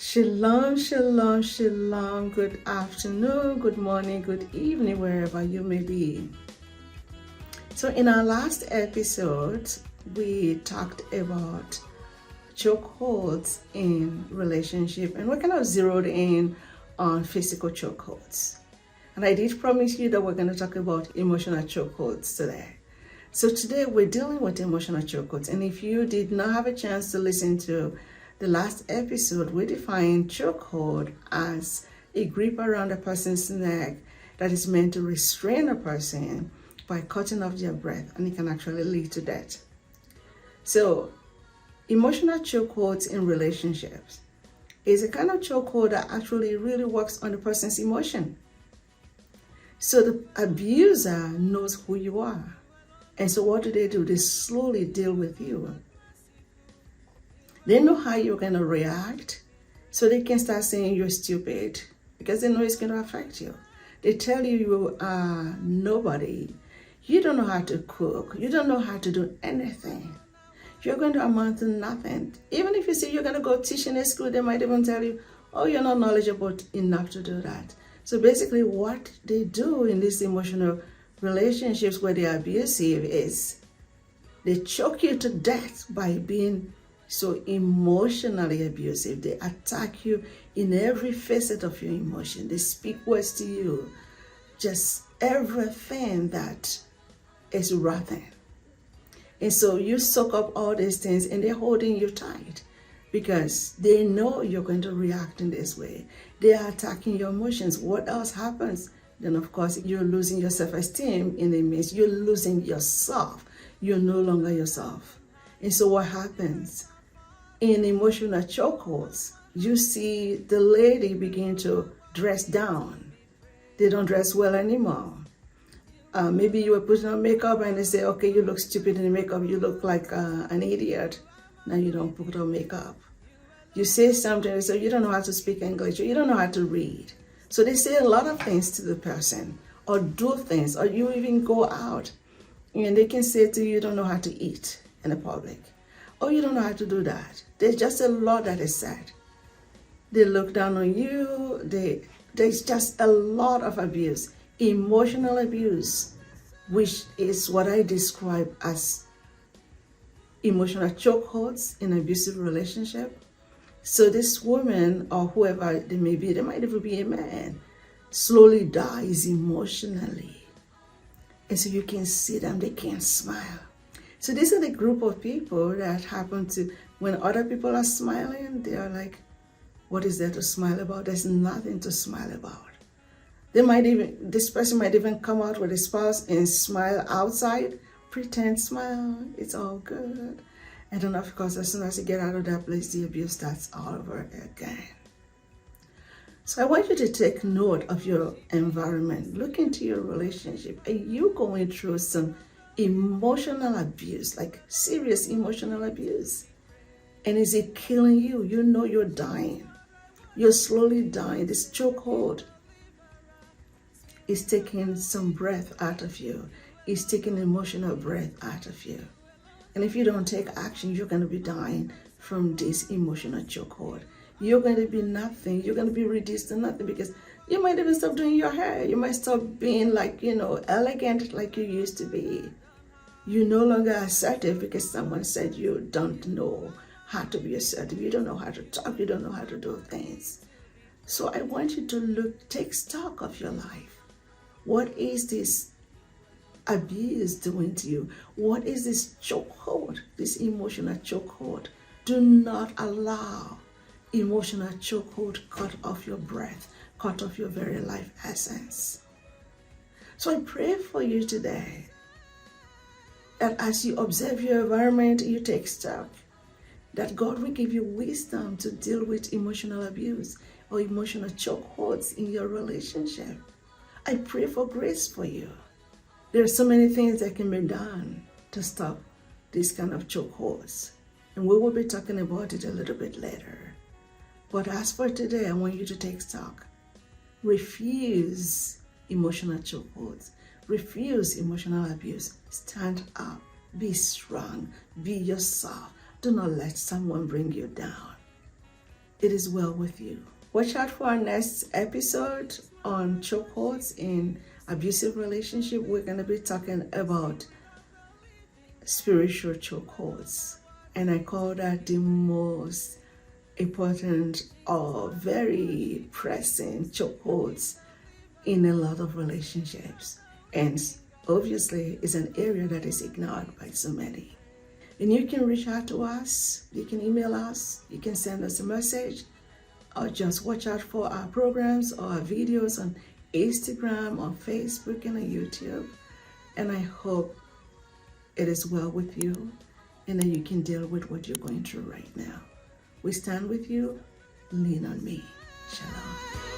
Shalom, shalom, shalom. Good afternoon, good morning, good evening, wherever you may be. So in our last episode, we talked about chokeholds in relationship, and we kind of zeroed in on physical chokeholds. And I did promise you that we're going to talk about emotional chokeholds today. So today we're dealing with emotional chokeholds. And if you did not have a chance to listen to the last episode, we defined chokehold as a grip around a person's neck that is meant to restrain a person by cutting off their breath, and it can actually lead to death. So emotional chokeholds in relationships is a kind of chokehold that actually really works on the person's emotion. So the abuser knows who you are. And so what do? They slowly deal with you. They know how you're going to react, so they can start saying you're stupid because they know it's going to affect you. They tell you you are nobody. You don't know how to cook. You don't know how to do anything. You're going to amount to nothing. Even if you say you're going to go teach in a school, they might even tell you, oh, you're not knowledgeable enough to do that. So basically what they do in these emotional relationships where they are abusive is they choke you to death by being so emotionally abusive. They attack you in every facet of your emotion. They speak words to you, just everything that is rotten. And so you soak up all these things and they're holding you tight because they know you're going to react in this way. They are attacking your emotions. What else happens? Then of course you're losing your self-esteem in the midst. You're losing yourself. You're no longer yourself. And so what happens? In emotional chokeholds, you see the lady begin to dress down. They don't dress well anymore. Maybe you were putting on makeup and they say, okay, you look stupid in the makeup. You look like an idiot. Now you don't put on makeup. You say something, they say, you don't know how to speak English, or you don't know how to read. So they say a lot of things to the person, or do things, or you even go out and they can say to you, you don't know how to eat in the public. Oh, you don't know how to do that. There's just a lot that is said. They look down on you. There's just a lot of abuse, emotional abuse, which is what I describe as emotional chokeholds in abusive relationship. So this woman or whoever they may be, they might even be a man, slowly dies emotionally. And so you can see them, they can't smile. So these are the group of people that happen to, when other people are smiling, they are like, what is there to smile about? There's nothing to smile about. This person might even come out with a spouse and smile outside, pretend smile, it's all good. And then of course, as soon as you get out of that place, the abuse starts all over again. So I want you to take note of your environment. Look into your relationship. Are you going through some emotional abuse, like serious emotional abuse? And is it killing you? You know you're dying. You're slowly dying. This chokehold is taking some breath out of you. It's taking emotional breath out of you. And if you don't take action, you're going to be dying from this emotional chokehold. You're going to be nothing. You're going to be reduced to nothing because you might even stop doing your hair. You might stop being like, elegant like you used to be. You're no longer assertive because someone said you don't know how to be assertive. You don't know how to talk. You don't know how to do things. So I want you to take stock of your life. What is this abuse doing to you? What is this chokehold, this emotional chokehold? Do not allow emotional chokehold cut off your breath, cut off your very life essence. So I pray for you today that as you observe your environment, you take stock, that God will give you wisdom to deal with emotional abuse or emotional chokeholds in your relationship. I pray for grace for you. There are so many things that can be done to stop these kind of chokeholds. And we will be talking about it a little bit later. But as for today, I want you to take stock. Refuse emotional chokeholds. Refuse emotional abuse. Stand up. Be strong. Be yourself. Do not let someone bring you down. it is well with you. Watch out for our next episode on chokeholds in abusive relationship. We're going to be talking about spiritual chokeholds, and I call that the most important or very pressing chokeholds in a lot of relationships, and obviously is an area that is ignored by so many. And you can reach out to us, you can email us, you can send us a message, or just watch out for our programs or our videos on Instagram, on Facebook, and on YouTube. And I hope it is well with you and that you can deal with what you're going through right now. We stand with you. Lean on me. Shalom.